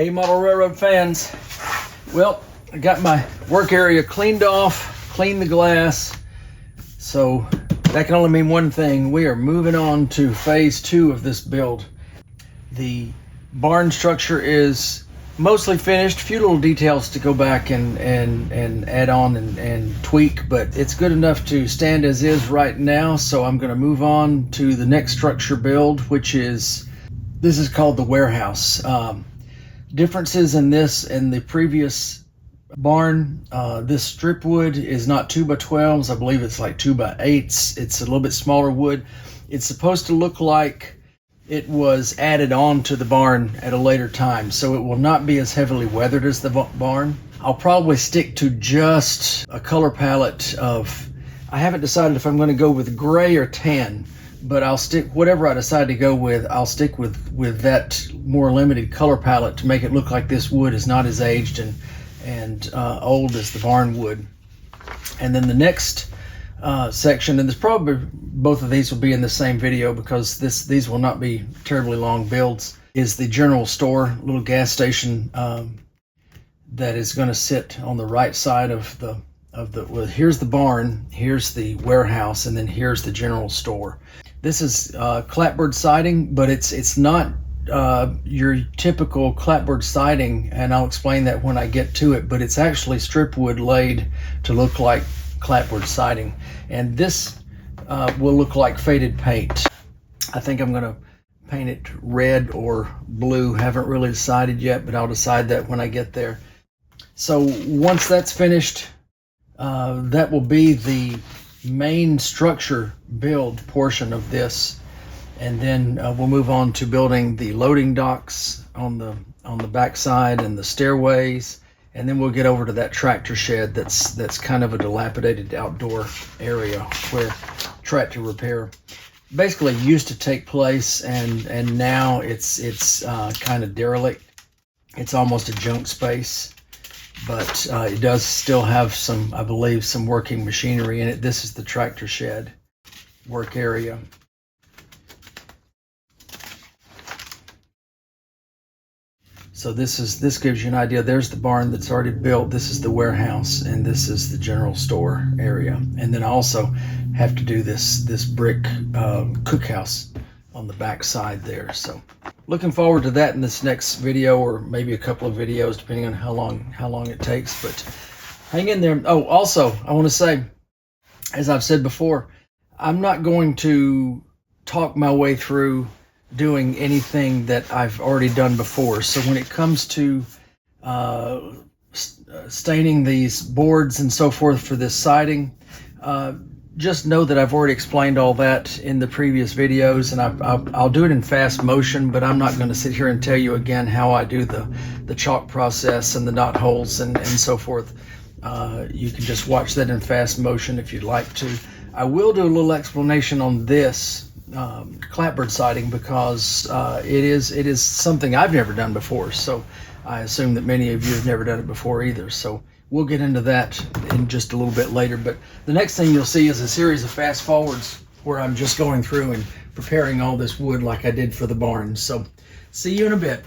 Hey, Model Railroad fans. Well, I got my work area cleaned off, cleaned the glass. So that can only mean one thing. We are moving on to phase 2 of this build. The barn structure is mostly finished. A few little details to go back and add on and tweak, but it's good enough to stand as is right now. So I'm going to move on to the next structure build, which is, this is called the warehouse. Differences in this and the previous barn, this strip wood is not 2x12s. I believe it's like 2x8s. It's a little bit smaller wood. It's supposed to look like it was added on to the barn at a later time, so it will not be as heavily weathered as the barn. I'll probably stick to just a color palette of, I haven't decided if I'm going to go with gray or tan, but I'll stick, whatever I decide to go with, I'll stick with that more limited color palette to make it look like this wood is not as aged and old as the barn wood. And then the next section, and there's probably both of these will be in the same video because these will not be terribly long builds, is the general store, little gas station that is going to sit on the right side of the well, here's the barn, here's the warehouse, and then here's the general store. This is clapboard siding, but it's not your typical clapboard siding, and I'll explain that when I get to it, but it's actually strip wood laid to look like clapboard siding. And this will look like faded paint. I think I'm going to paint it red or blue. Haven't really decided yet, but I'll decide that when I get there. So once that's finished, that will be the main structure build portion of this, and then we'll move on to building the loading docks on the back side and the stairways, and then we'll get over to that tractor shed that's kind of a dilapidated outdoor area where tractor repair basically used to take place, and now it's kind of derelict. It's almost a junk space. But it does still have some, I believe, some working machinery in it. This is the tractor shed work area. So this gives you an idea. There's the barn that's already built. This is the warehouse, and this is the general store area. And then I also have to do this brick cookhouse on the back side there. So looking forward to that in this next video, or maybe a couple of videos depending on how long it takes, but hang in there. Oh, also I want to say, as I've said before, I'm not going to talk my way through doing anything that I've already done before. So when it comes to staining these boards and so forth for this siding, just know that I've already explained all that in the previous videos, and I'll do it in fast motion, but I'm not going to sit here and tell you again how I do the chalk process and the knot holes and so forth. You can just watch that in fast motion if you'd like to. I will do a little explanation on this clapboard siding because it is something I've never done before, so I assume that many of you have never done it before either. So we'll get into that in just a little bit later, but the next thing you'll see is a series of fast forwards where I'm just going through and preparing all this wood like I did for the barn. So see you in a bit.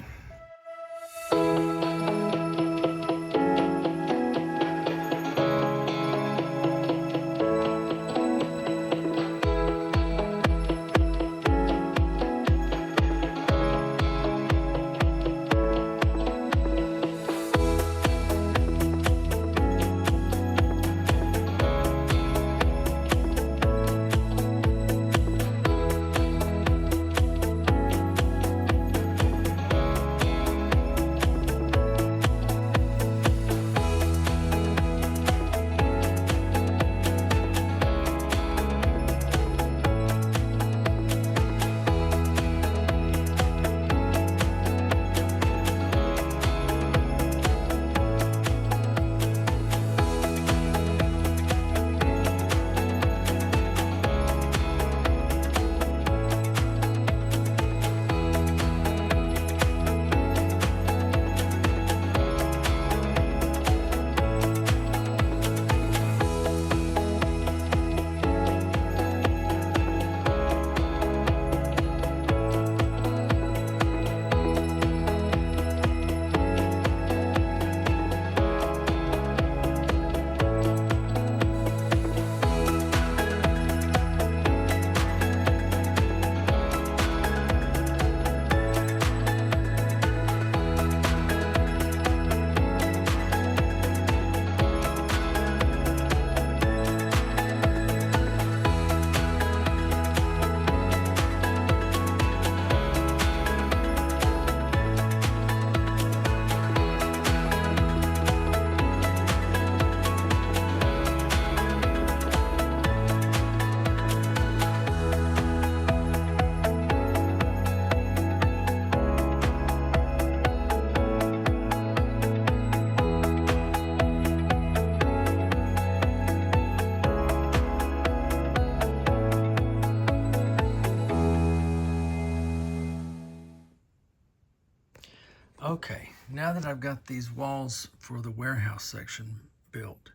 Okay, now that I've got these walls for the warehouse section built,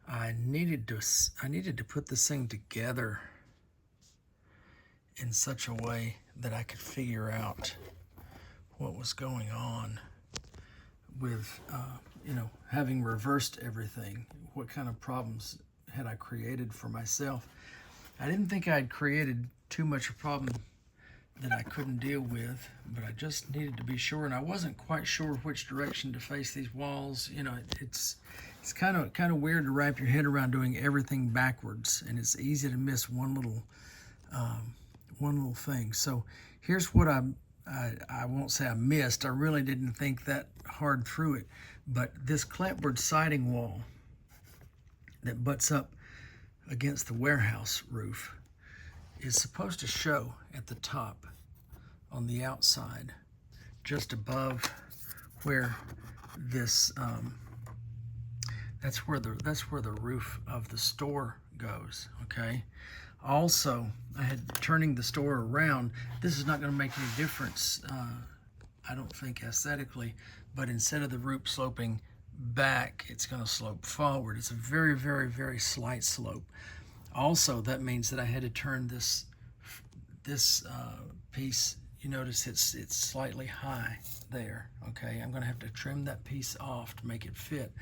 I needed to put this thing together in such a way that I could figure out what was going on with, having reversed everything. What kind of problems had I created for myself? I didn't think I'd created too much a problem that I couldn't deal with, but I just needed to be sure, and I wasn't quite sure which direction to face these walls. It's kind of weird to wrap your head around doing everything backwards, and it's easy to miss one little thing. So here's what I won't say I missed. I really didn't think that hard through it, but this clapboard siding wall that butts up against the warehouse roof is supposed to show at the top on the outside, just above where this that's where the roof of the store goes. Okay, also I had turning the store around. This is not going to make any difference, I don't think, aesthetically, but instead of the roof sloping back, it's going to slope forward. It's a very, very, very slight slope. Also, that means that I had to turn this piece. You notice it's slightly high there. Okay, I'm going to have to trim that piece off to make it fit,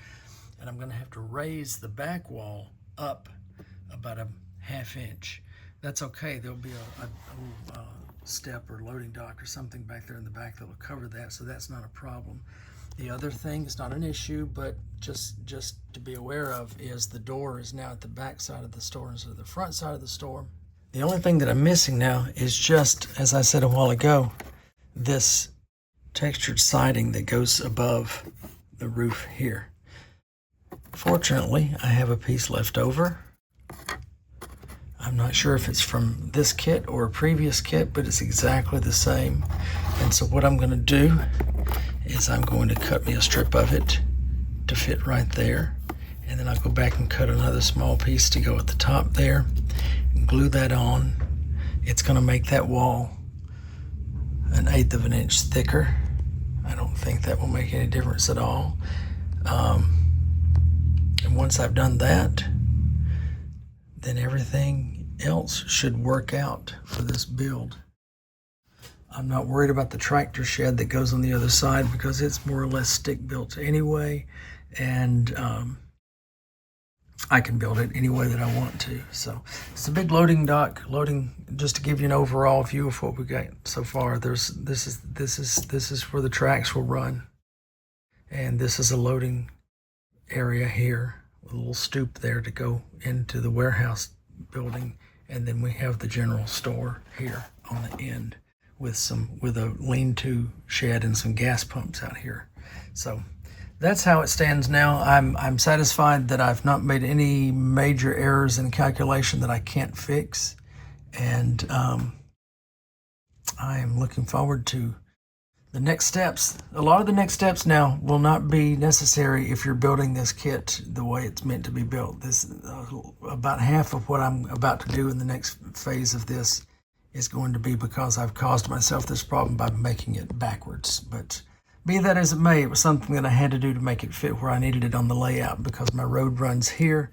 and I'm going to have to raise the back wall up about a ½ inch. That's okay. There'll be a step or loading dock or something back there in the back that will cover that, so that's not a problem. The other thing, it's not an issue, but just to be aware of, is the door is now at the back side of the store instead of the front side of the store. The only thing that I'm missing now is, just as I said a while ago, this textured siding that goes above the roof here. Fortunately, I have a piece left over. I'm not sure if it's from this kit or a previous kit, but it's exactly the same. And so what I'm going to do is I'm going to cut me a strip of it to fit right there, and then I'll go back and cut another small piece to go at the top there and glue that on. It's going to make that wall 1/8 of an inch thicker. I don't think that will make any difference at all. And once I've done that, then everything else should work out for this build. I'm not worried about the tractor shed that goes on the other side because it's more or less stick built anyway, and I can build it any way that I want to. So it's a big loading dock. Just to give you an overall view of what we got so far. This is where the tracks will run, and this is a loading area here with a little stoop there to go into the warehouse building, and then we have the general store here on the end with a lean-to shed and some gas pumps out here. So that's how it stands now. I'm satisfied that I've not made any major errors in calculation that I can't fix, and I am looking forward to the next steps. A lot of the next steps now will not be necessary if you're building this kit the way it's meant to be built. This about half of what I'm about to do in the next phase of this is going to be because I've caused myself this problem by making it backwards. But be that as it may, it was something that I had to do to make it fit where I needed it on the layout, because my road runs here.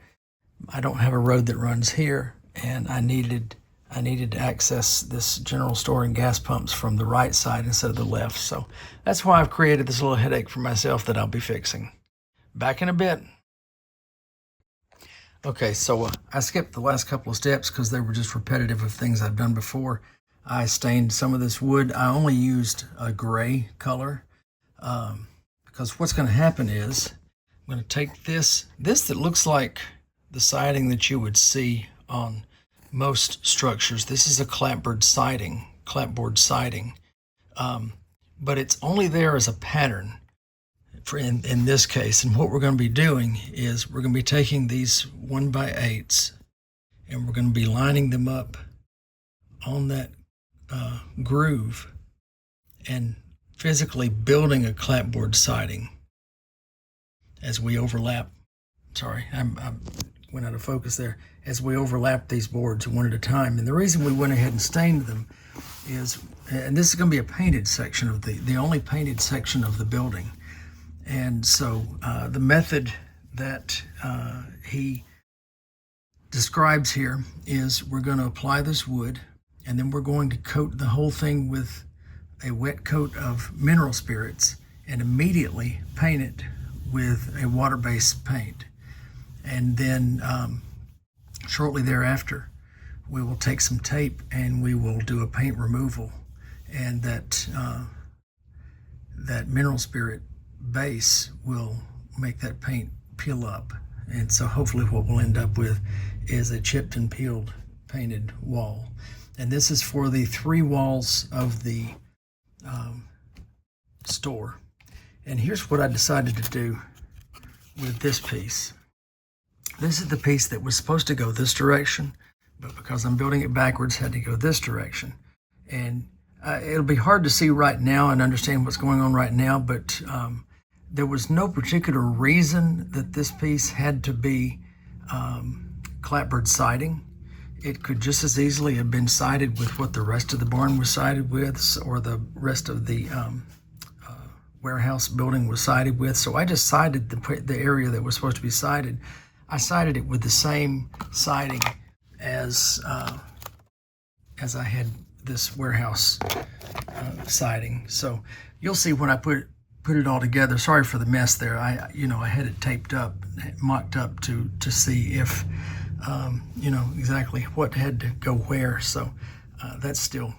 I don't have a road that runs here, and I needed to access this general store and gas pumps from the right side instead of the left. So that's why I've created this little headache for myself that I'll be fixing. Back in a bit. Okay, so I skipped the last couple of steps because they were just repetitive of things I've done before. I stained some of this wood. I only used a gray color because what's going to happen is I'm going to take this that looks like the siding that you would see on most structures. This is a clapboard siding, but it's only there as a pattern in this case. And what we're going to be doing is we're going to be taking these 1x8s and we're going to be lining them up on that groove and physically building a clapboard siding as we overlap. Sorry, I went out of focus there. As we overlap these boards one at a time. And the reason we went ahead and stained them is, and this is going to be a painted section of the only painted section of the building. And so the method that he describes here is we're going to apply this wood, and then we're going to coat the whole thing with a wet coat of mineral spirits and immediately paint it with a water-based paint. And then shortly thereafter, we will take some tape and we will do a paint removal, and that mineral spirit base will make that paint peel up. And so hopefully what we'll end up with is a chipped and peeled painted wall. And this is for the 3 walls of the store. And here's what I decided to do with this piece. This is the piece that was supposed to go this direction, but because I'm building it backwards, had to go this direction. And it'll be hard to see right now and understand what's going on right now, but there was no particular reason that this piece had to be clapboard siding. It could just as easily have been sided with what the rest of the barn was sided with, or the rest of the warehouse building was sided with. So I just sided the area that was supposed to be sided. I sided it with the same siding as I had this warehouse siding. So you'll see when I put it all together. Sorry for the mess there. I had it taped up, mocked up to see if exactly what had to go where. So that's still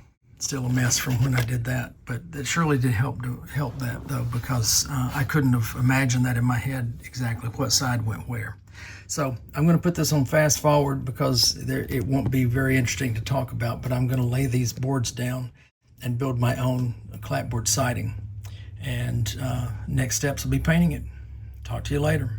a mess from when I did that, but it surely did help that though, because I couldn't have imagined that in my head exactly what side went where. So I'm going to put this on fast forward because it won't be very interesting to talk about, but I'm going to lay these boards down and build my own clapboard siding. And next steps will be painting it. Talk to you later.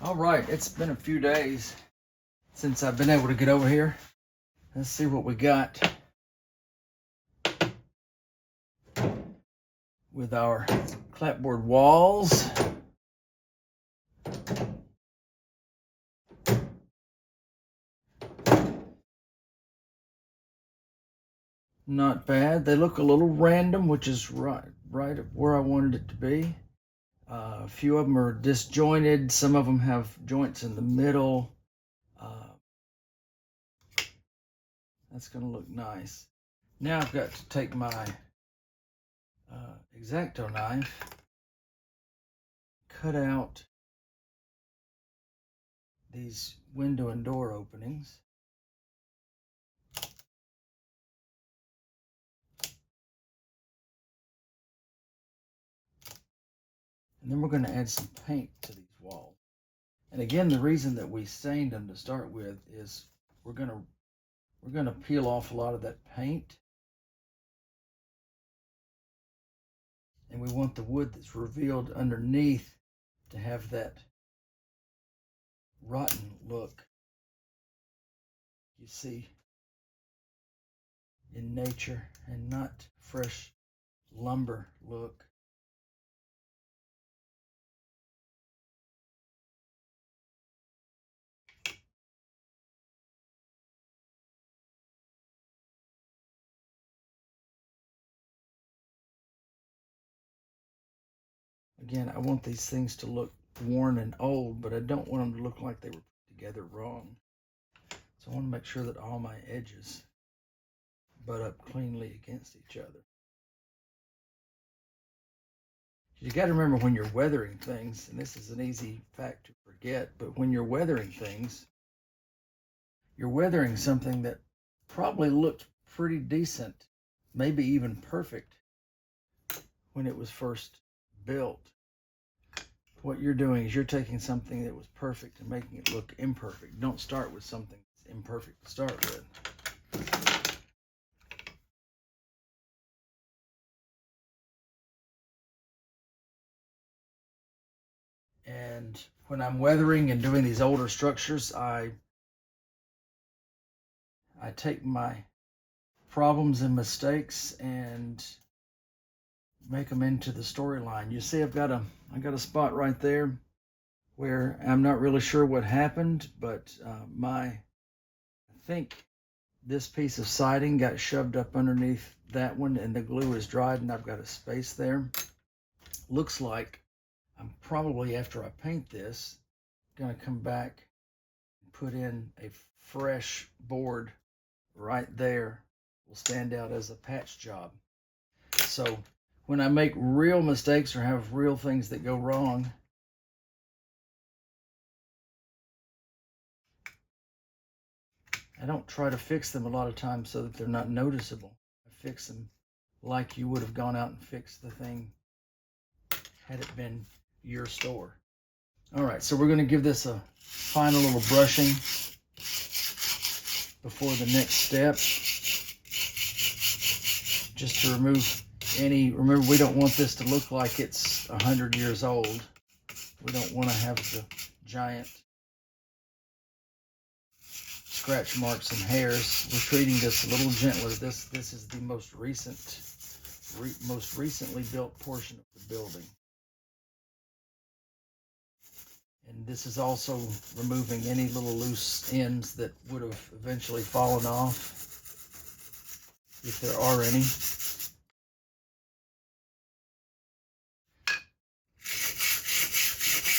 All right, it's been a few days since I've been able to get over here. Let's see what we got with our clapboard walls. not bad. They look a little random, which is right where I wanted it to be. A few of them are disjointed. Some of them have joints in the middle. That's going to look nice. Now I've got to take my X-Acto knife, cut out these window and door openings. And then we're going to add some paint to these walls. And again, the reason that we stained them to start with is we're going to peel off a lot of that paint. And we want the wood that's revealed underneath to have that rotten look you see in nature, and not fresh lumber look. Again, I want these things to look worn and old, but I don't want them to look like they were put together wrong. So I want to make sure that all my edges butt up cleanly against each other. You got to remember, when you're weathering things, and this is an easy fact to forget, but when you're weathering things, you're weathering something that probably looked pretty decent, maybe even perfect when it was first built. What you're doing is you're taking something that was perfect and making it look imperfect. Don't start with something that's imperfect to start with. And when I'm weathering and doing these older structures, I take my problems and mistakes and make them into the storyline. You see, I got a spot right there where I'm not really sure what happened, but I think this piece of siding got shoved up underneath that one, and the glue is dried, and I've got a space there. Looks like I'm probably, after I paint this, going to come back and put in a fresh board right there. Will stand out as a patch job. So when I make real mistakes or have real things that go wrong, I don't try to fix them a lot of times so that they're not noticeable. I fix them like you would have gone out and fixed the thing had it been your store. All right, so we're going to give this a final little brushing before the next step, just to remove any, remember, we don't want this to look like it's 100 years old. We don't want to have the giant scratch marks and hairs. We're treating this a little gentler. This is the most recently built portion of the building. And this is also removing any little loose ends that would have eventually fallen off, if there are any.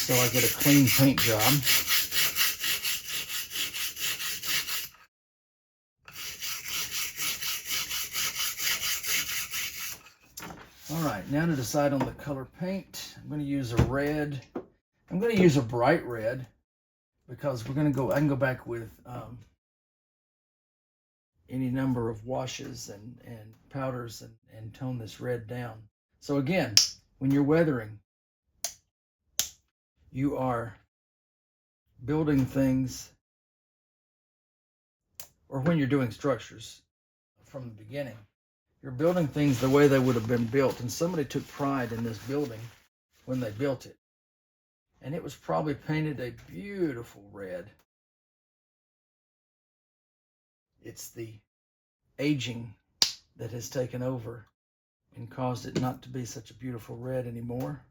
So I get a clean paint job. All right, now to decide on the color paint. I'm going to use a red. I'm going to use a bright red because we're going to go, I can go back with any number of washes and powders and tone this red down. So again, when you're weathering, you are building things, or when you're doing structures from the beginning, you're building things the way they would have been built. And somebody took pride in this building when they built it. And it was probably painted a beautiful red. It's the aging that has taken over and caused it not to be such a beautiful red anymore.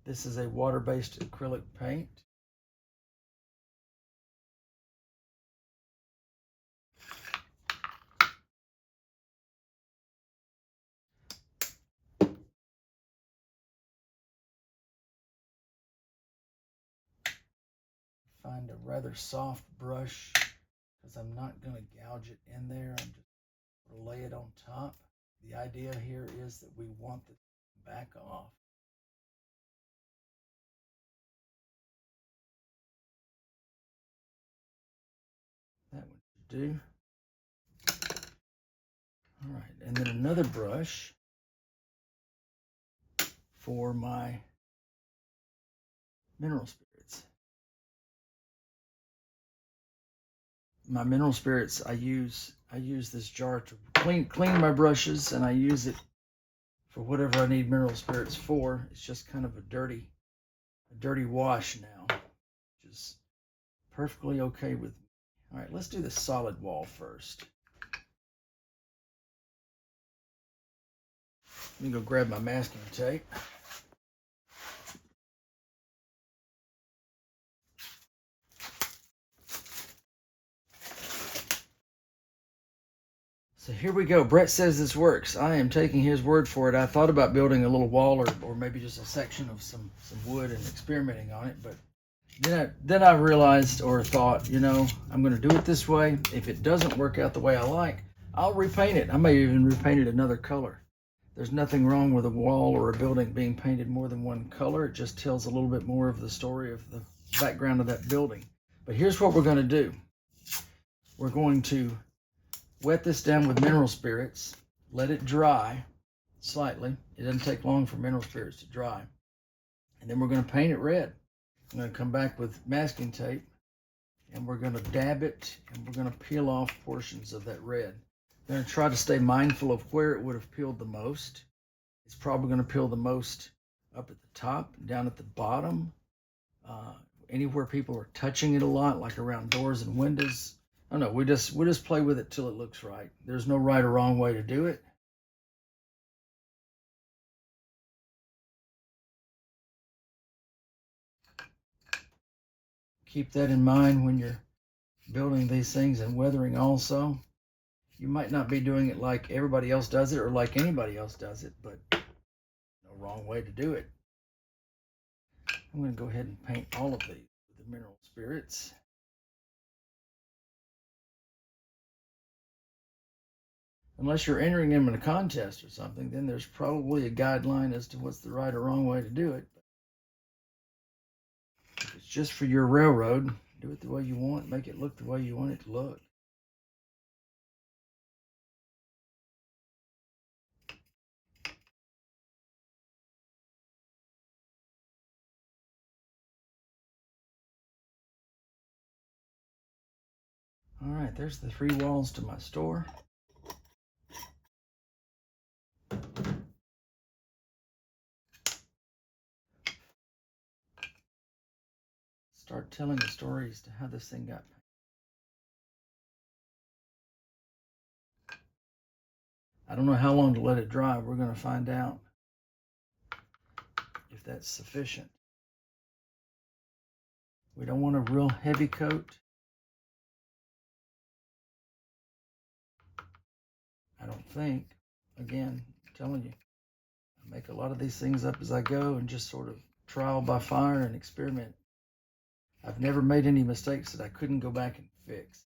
This is a water-based acrylic paint. find a rather soft brush because I'm not going to gouge it in there. I'm just going to lay it on top. The idea here is that we want the back off. That one should do. All right, and then another brush for my mineral spirits. My mineral spirits, I use this jar to clean my brushes, and I use it for whatever I need mineral spirits for. It's just kind of a dirty wash now, which is perfectly okay with me. All right, let's do the solid wall first. Let me go grab my masking tape. So here we go. Brett says this works. I am taking his word for it. I thought about building a little wall or maybe just a section of some wood and experimenting on it, but then I realized or thought, you know, I'm going to do it this way. If it doesn't work out the way I like, I'll repaint it. I may even repaint it another color. There's nothing wrong with a wall or a building being painted more than one color. It just tells a little bit more of the story of the background of that building. But here's what we're going to do. We're going to wet this down with mineral spirits, let it dry slightly. It doesn't take long for mineral spirits to dry. And then we're going to paint it red. I'm going to come back with masking tape, and we're going to dab it, and we're going to peel off portions of that red. I'm going to try to stay mindful of where it would have peeled the most. It's probably going to peel the most up at the top, down at the bottom, anywhere people are touching it a lot, like around doors and windows. I don't know, we just play with it till it looks right. There's no right or wrong way to do it. Keep that in mind when you're building these things and weathering also. You might not be doing it like everybody else does it or like anybody else does it, but no wrong way to do it. I'm going to go ahead and paint all of these with the mineral spirits. Unless you're entering them in a contest or something, then there's probably a guideline as to what's the right or wrong way to do it. If it's just for your railroad, do it the way you want, make it look the way you want it to look. All right, there's the 3 walls to my store. Start telling the story as to how this thing got painted. I don't know how long to let it dry. We're going to find out if that's sufficient. We don't want a real heavy coat. I don't think. Again, I'm telling you, I make a lot of these things up as I go and just sort of trial by fire and experiment. I've never made any mistakes that I couldn't go back and fix.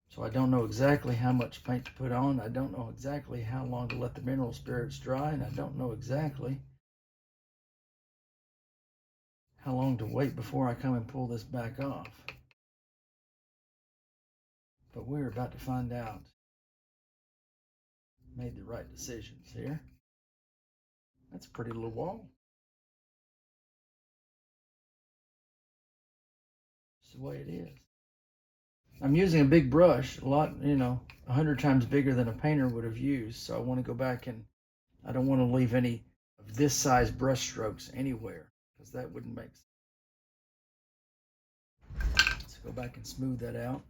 So I don't know exactly how much paint to put on. I don't know exactly how long to let the mineral spirits dry, and I don't know exactly how long to wait before I come and pull this back off. But we're about to find out. Made the right decisions here. That's a pretty little wall. It's the way it is. I'm using a big brush, a lot, 100 times bigger than a painter would have used. So I want to go back and I don't want to leave any of this size brush strokes anywhere because that wouldn't make sense. Let's go back and smooth that out.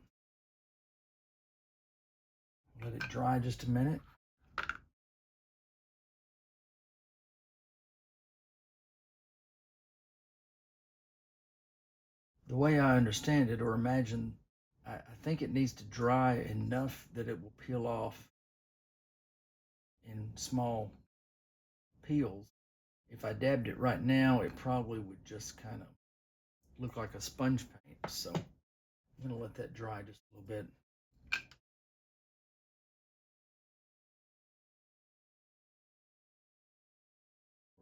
Let it dry just a minute. The way I understand it or imagine, I think it needs to dry enough that it will peel off in small peels if I dabbed it right now, it probably would just kind of look like a sponge paint. So I'm going to let that dry just a little bit.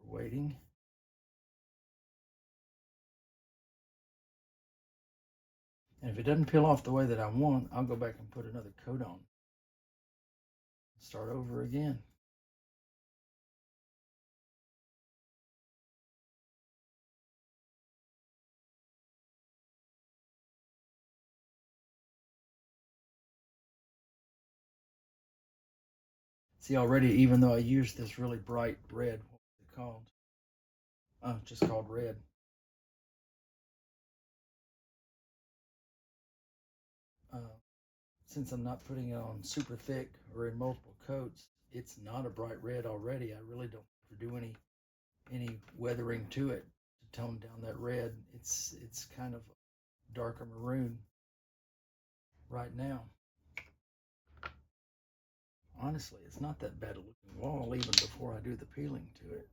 We're waiting. And if it doesn't peel off the way that I want, I'll go back and put another coat on. Start over again. See, already, even though I used this really bright red, what's it called? Just called red. Since I'm not putting it on super thick or in multiple coats, it's not a bright red already. I really don't have to do any weathering to it to tone down that red. It's kind of darker maroon right now. Honestly, it's not that bad a looking wall even before I do the peeling to it.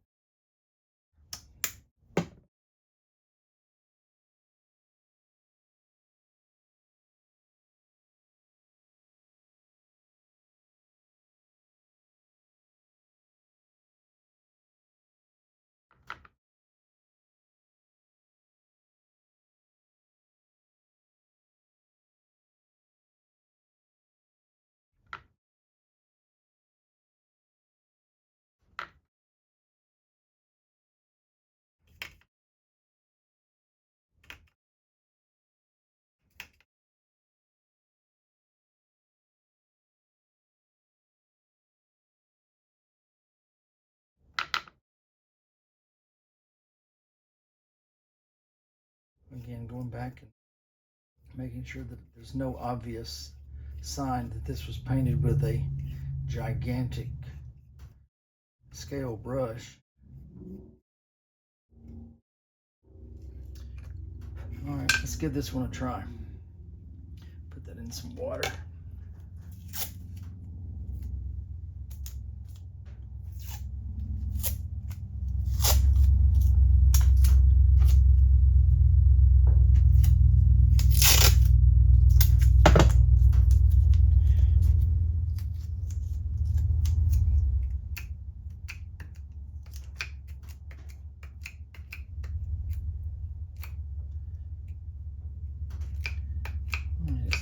Again, going back and making sure that there's no obvious sign that this was painted with a gigantic scale brush. All right, let's give this one a try. Put that in some water.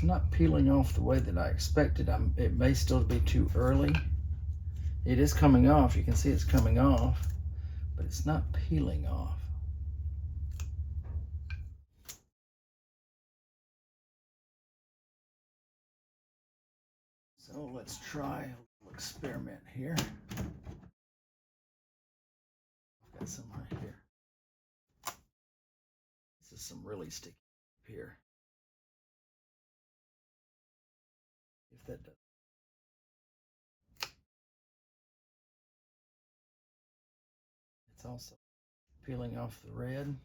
Not peeling off the way that I expected. It may still be too early. It is coming off. You can see it's coming off, but it's not peeling off. So let's try a little experiment here. I've got some right here. This is some really sticky here. If that does. It's also peeling off the red.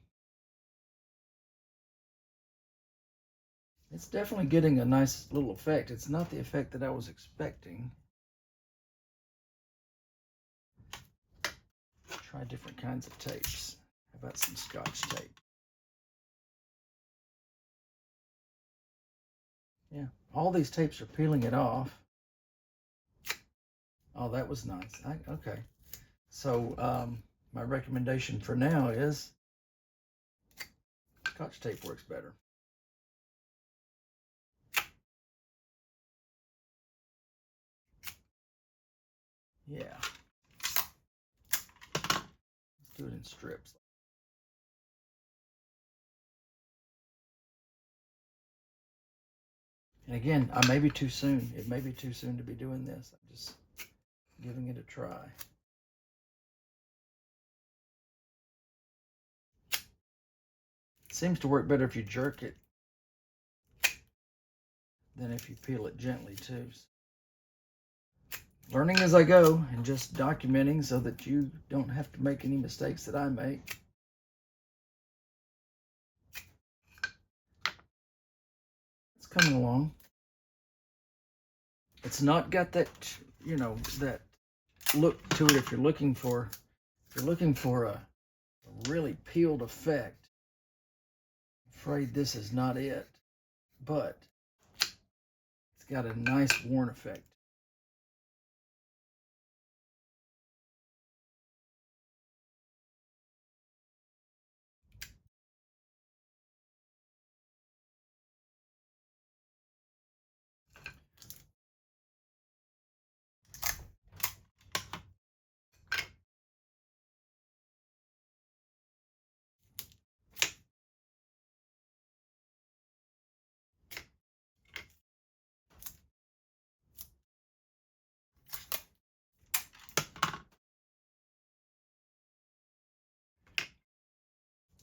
It's definitely getting a nice little effect. It's not the effect that I was expecting. Try different kinds of tapes. How about some Scotch tape? Yeah, all these tapes are peeling it off. Oh, that was nice. Okay. So my recommendation for now is Scotch tape works better. Yeah. Let's do it in strips. And again, I may be too soon. It may be too soon to be doing this. I'm just giving it a try. It seems to work better if you jerk it than if you peel it gently too. Learning as I go and just documenting so that you don't have to make any mistakes that I make. It's coming along. It's not got that, that look to it if you're looking for If you're looking for a really peeled effect, I'm afraid this is not it, but it's got a nice worn effect.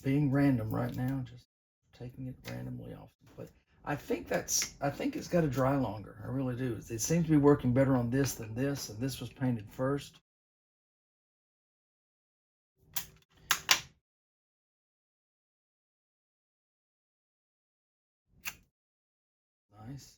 Being random right now, just taking it randomly off the plate. I think it's got to dry longer. I really do. It seems to be working better on this than this, and this was painted first. Nice.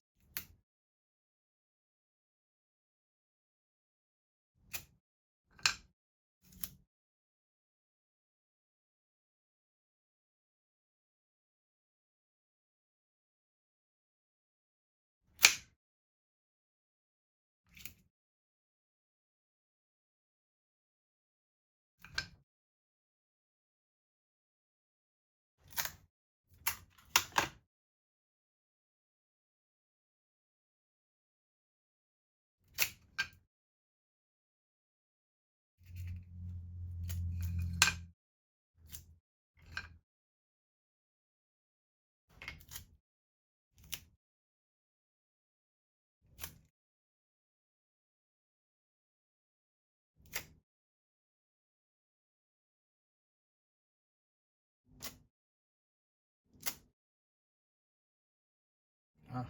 Ah,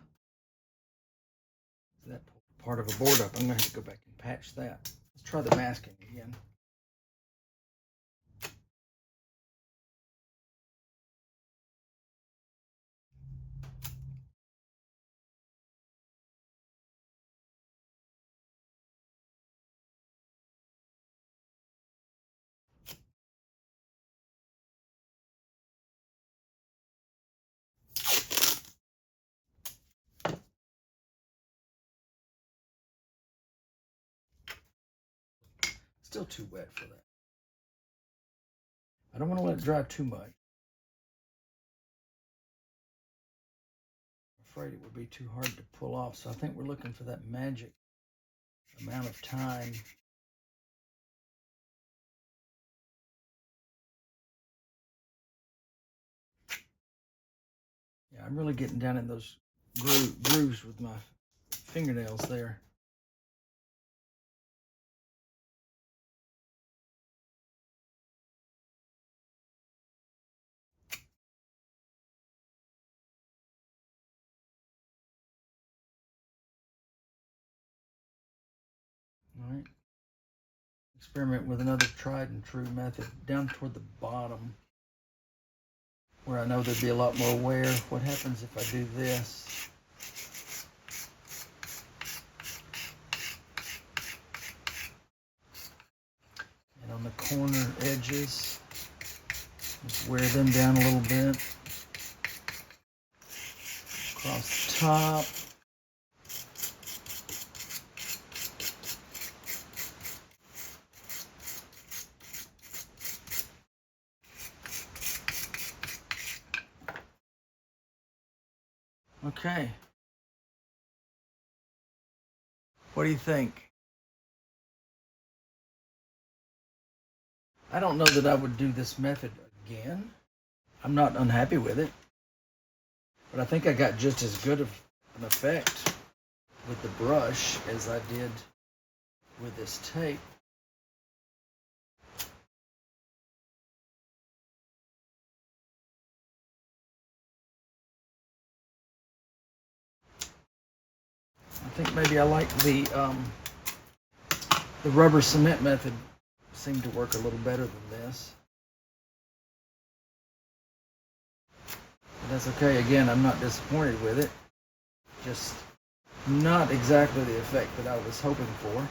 that part of a board up. I'm going to have to go back and patch that. Let's try the masking again. Still too wet for that. I don't want to let it dry too much. I'm afraid it would be too hard to pull off, so I think we're looking for that magic amount of time. Yeah, I'm really getting down in those grooves with my fingernails there. All right. Experiment with another tried and true method down toward the bottom, where I know there'd be a lot more wear. What happens if I do this? And on the corner edges, just wear them down a little bit. Across the top. Okay. What do you think? I don't know that I would do this method again. I'm not unhappy with it. But I think I got just as good of an effect with the brush as I did with this tape. I think maybe I like the rubber cement method. Seemed to work a little better than this. But that's okay. Again, I'm not disappointed with it. Just not exactly the effect that I was hoping for.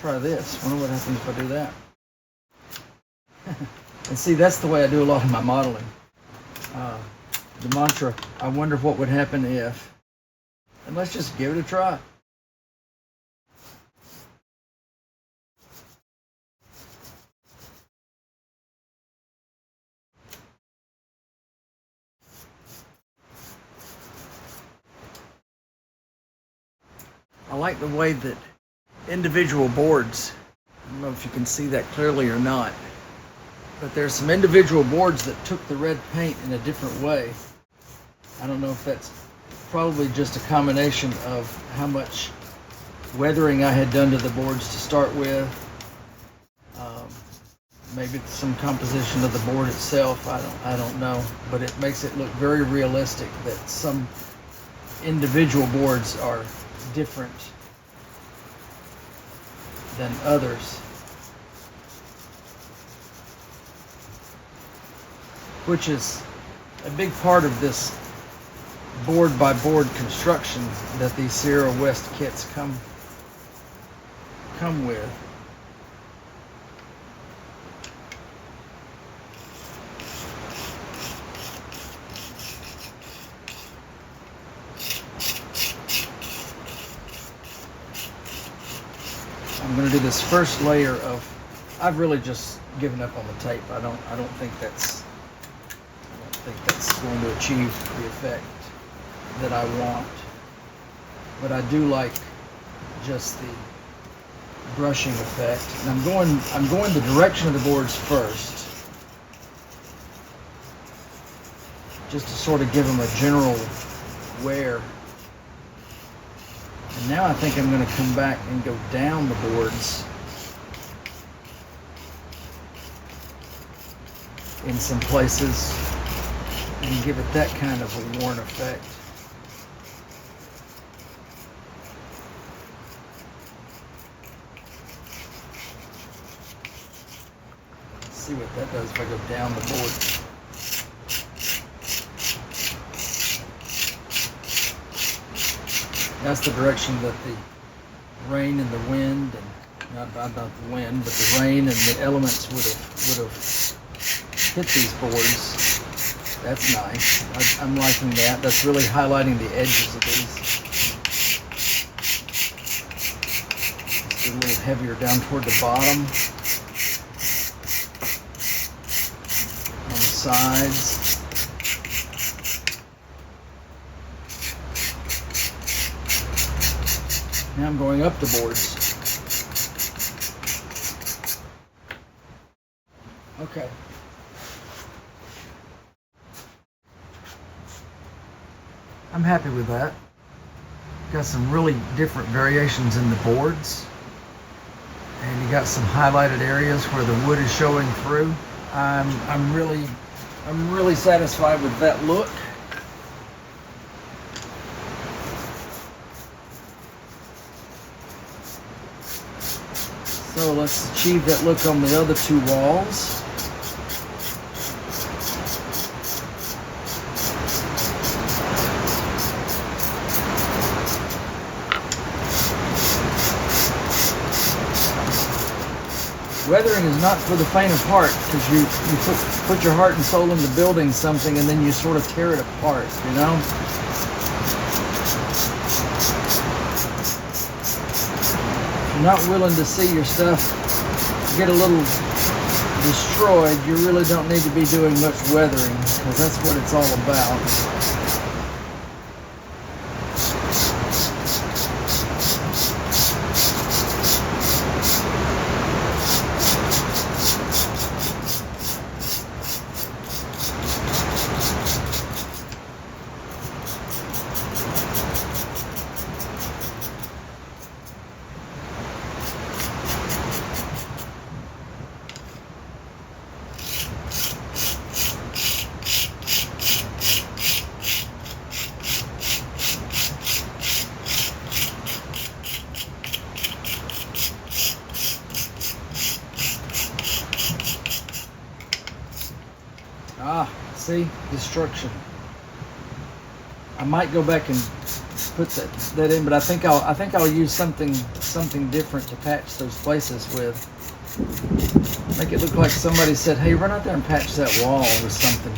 try this. Wonder what happens if I do that. And see, that's the way I do a lot of my modeling. The mantra, I wonder what would happen if, and let's just give it a try. I like the way that individual boards, I don't know if you can see that clearly or not, but there's some individual boards that took the red paint in a different way. I don't know if that's probably just a combination of how much weathering I had done to the boards to start with. Maybe it's some composition of the board itself. I don't know, but it makes it look very realistic that some individual boards are different than others, which is a big part of this board by board construction that these Sierra West kits come with. I'm going to do this first layer of, I've really just given up on the tape. I don't think that's going to achieve the effect that I want. But I do like just the brushing effect. And I'm going the direction of the boards first, just to sort of give them a general wear. And now I think I'm going to come back and go down the boards in some places and give it that kind of a worn effect. Let's see what that does if I go down the board. That's the direction that the rain and the wind, and not the wind, but the rain and the elements would have hit these boards. That's nice. I'm liking that. That's really highlighting the edges of these. It's a little heavier down toward the bottom, on the sides. Now I'm going up the boards. Okay. I'm happy with that. Got some really different variations in the boards. And you got some highlighted areas where the wood is showing through. I'm really satisfied with that look. So let's achieve that look on the other two walls. Weathering is not for the faint of heart, because you put your heart and soul into building something and then you sort of tear it apart, you know? If you're not willing to see your stuff get a little destroyed, you really don't need to be doing much weathering, because that's what it's all about. See? Destruction. I might go back and put that in, but I think I'll use something different to patch those places with. Make it look like somebody said, "Hey, run out there and patch that wall with something."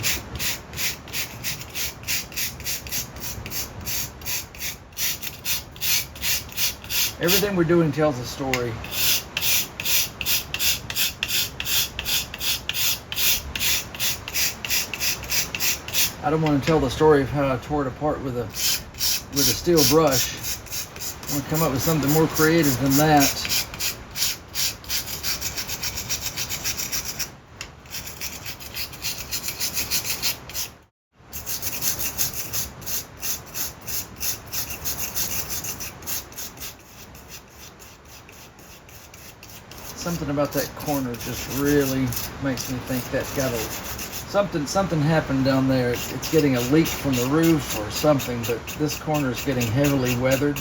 Everything we're doing tells a story. I don't want to tell the story of how I tore it apart with a steel brush. I want to come up with something more creative than that. Something about that corner just really makes me think that's got something happened down there. It's getting a leak from the roof or something, but this corner is getting heavily weathered.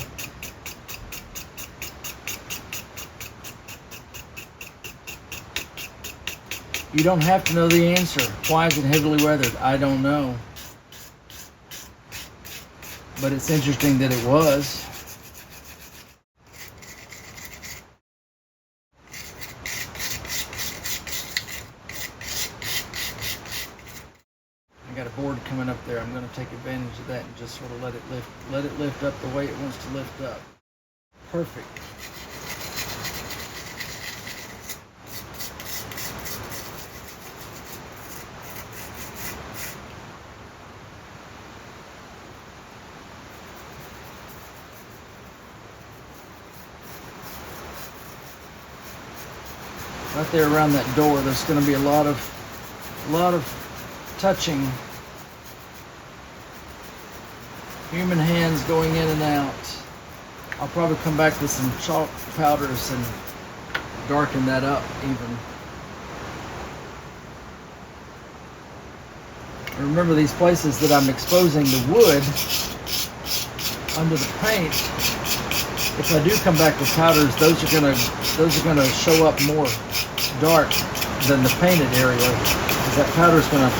You don't have to know the answer. Why is it heavily weathered? I don't know. But it's interesting that it was. I got a board coming up there. I'm going to take advantage of that and just sort of let it lift up the way it wants to lift up. Perfect. Right there around that door, there's going to be a lot of touching. Human hands going in and out. I'll probably come back with some chalk powders and darken that up even. Remember, these places that I'm exposing the wood under the paint, if I do come back with powders, those are gonna show up more dark than the painted area, because that powder is gonna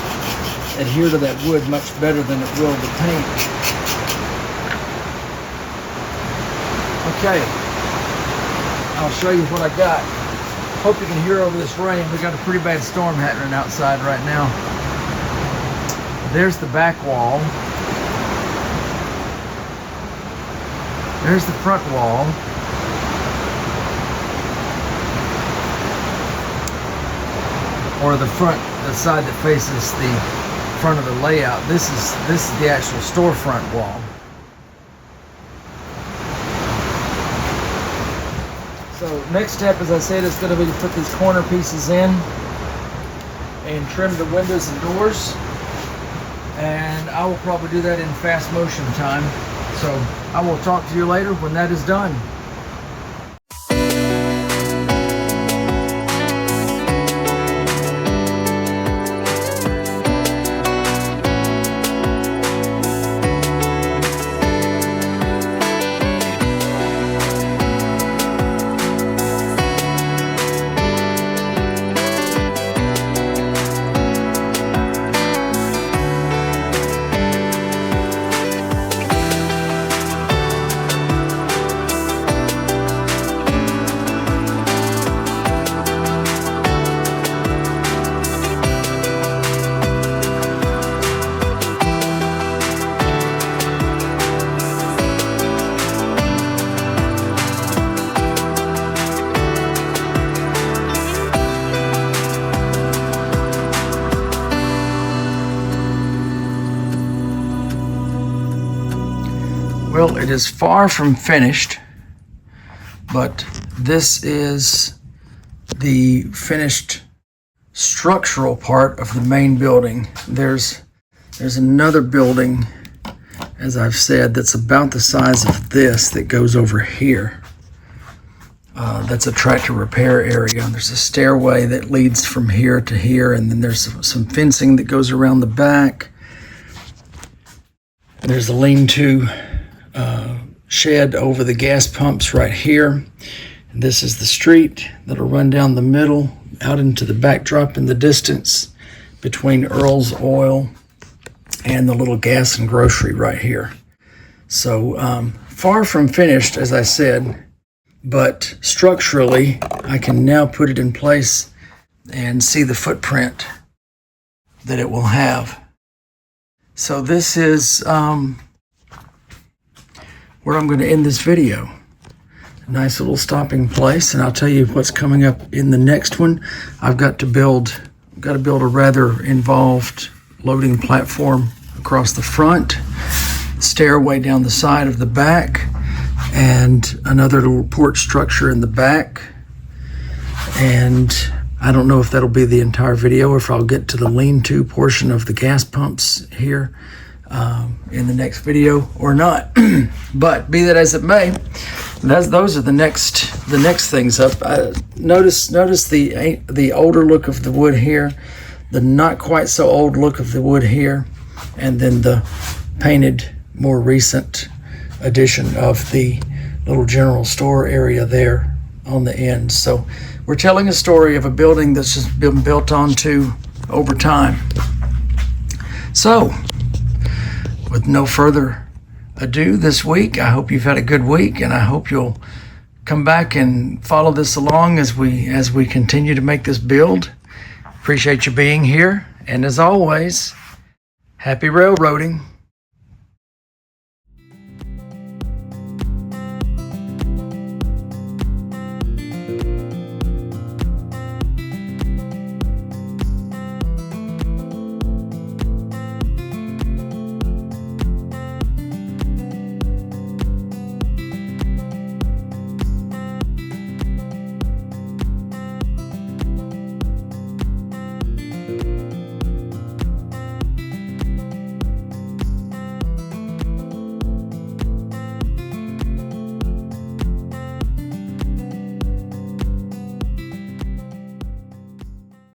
adhere to that wood much better than it will the paint. Okay, I'll show you what I got. Hope you can hear over this rain. We got a pretty bad storm happening outside right now. There's the back wall. There's the front wall. Or the side that faces the front of the layout. This is the actual storefront wall. So next step, as I said, is going to be to put these corner pieces in and trim the windows and doors. And I will probably do that in fast motion time. So I will talk to you later when that is done. Well, it is far from finished, but this is the finished structural part of the main building. There's another building, as I've said, that's about the size of this that goes over here. That's a tractor repair area. There's a stairway that leads from here to here, and then there's some fencing that goes around the back. There's a lean-to shed over the gas pumps right here. And this is the street that'll run down the middle out into the backdrop in the distance between Earl's Oil and the little gas and grocery right here. So far from finished, as I said, but structurally, I can now put it in place and see the footprint that it will have. So this is where I'm going to end this video. A nice little stopping place, and I'll tell you what's coming up in the next one. I've got to build a rather involved loading platform across the front, stairway down the side of the back, and another little porch structure in the back. And I don't know if that'll be the entire video or if I'll get to the lean-to portion of the gas pumps here in the next video or not. But be that as it may, those are the next things up. Notice the older look of the wood here, the not quite so old look of the wood here, and then the painted, more recent addition of the little general store area there on the end. So we're telling a story of a building that's just been built onto over time. So with no further ado this week, I hope you've had a good week, and I hope you'll come back and follow this along as we continue to make this build. Appreciate you being here, and as always, happy railroading.